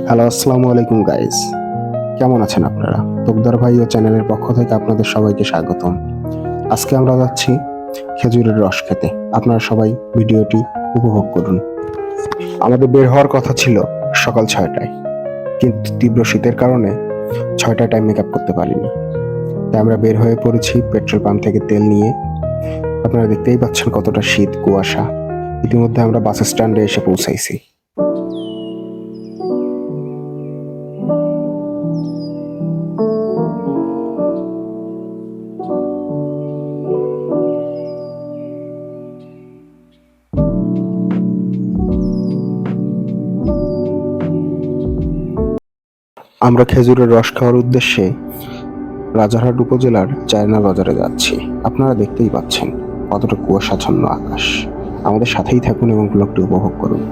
Hello, আসসালামু আলাইকুম guys. কেমন আছেন আপনারা? তোকদার ভাই ও চ্যানেলের পক্ষ থেকে আপনাদের সবাইকে স্বাগতম। আজকে আমরা যাচ্ছি খেজুরের রস খেতে। আপনারা সবাই ভিডিওটি উপভোগ করুন। আমাদের বের হওয়ার কথা ছিল সকাল 6টায়, কিন্তু তীব্র শীতের কারণে 6টায় টাইম মেকআপ করতে পারিনি। তাই আমরা বের হয়ে পড়েছি পেট্রোল পাম্প থেকে তেল নিয়ে। আপনারা দেখতেই পাচ্ছেন কতটা শীত, কুয়াশা। ইতিমধ্যে আমরা বাস স্ট্যান্ডে এসে পৌঁছাইছি। আমরা খেজুরের রস খাওয়ার উদ্দেশ্যে রাজারহাট উপজেলার চায়না বাজারে যাচ্ছি। আপনারা দেখতেই পাচ্ছেন কতটা কুয়াশাচ্ছন্ন আকাশ। আমাদের সাথেই থাকুন এবং ব্লগটি উপভোগ করুন।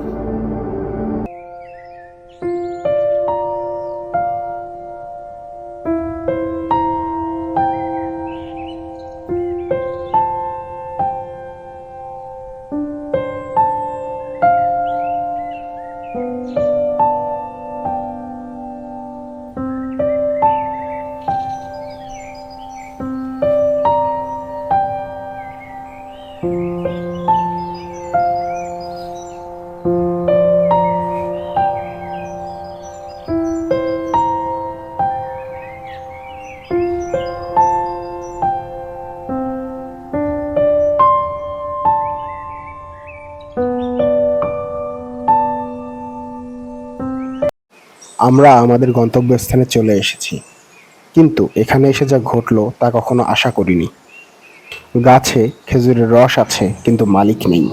আমরা আমাদের গন্তব্যস্থানে চলে এসেছি, কিন্তু এখানে এসে যা ঘটলো তা কখনো আশা করিনি। গাছে খেজুরের রস আছে, কিন্তু মালিক নেই।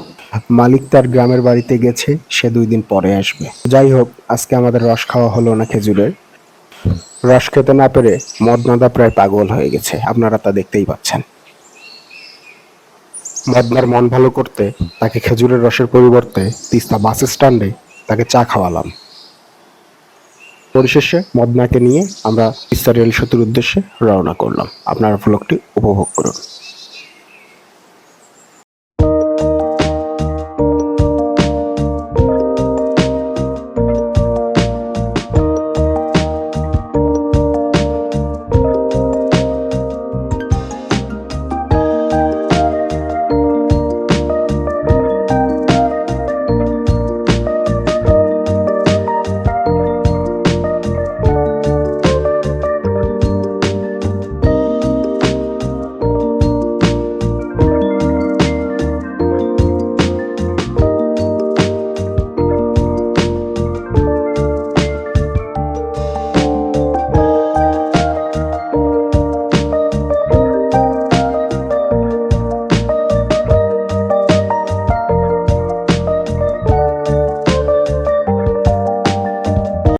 মালিক তার গ্রামের বাড়িতে গেছে, সে 2 দিন পরে আসবে। যাই হোক, আজকে আমাদের রস খাওয়া হলো না খেজুরের। রস খেতে না পেরে মদনাদা প্রায় পাগল হয়ে গেছে, আপনারা তা দেখতেই পাচ্ছেন। মদনার মন ভালো করতে তাকে খেজুরের রসের পরিবর্তে তিস্তা বাস স্ট্যান্ডে তাকে চা খাওয়ালাম। পরিশেষে মদনাকে নিয়ে আমরা তিস্তা রেল সেতুর উদ্দেশ্যে রওনা করলাম। আপনারা ব্লগটি উপভোগ করুন।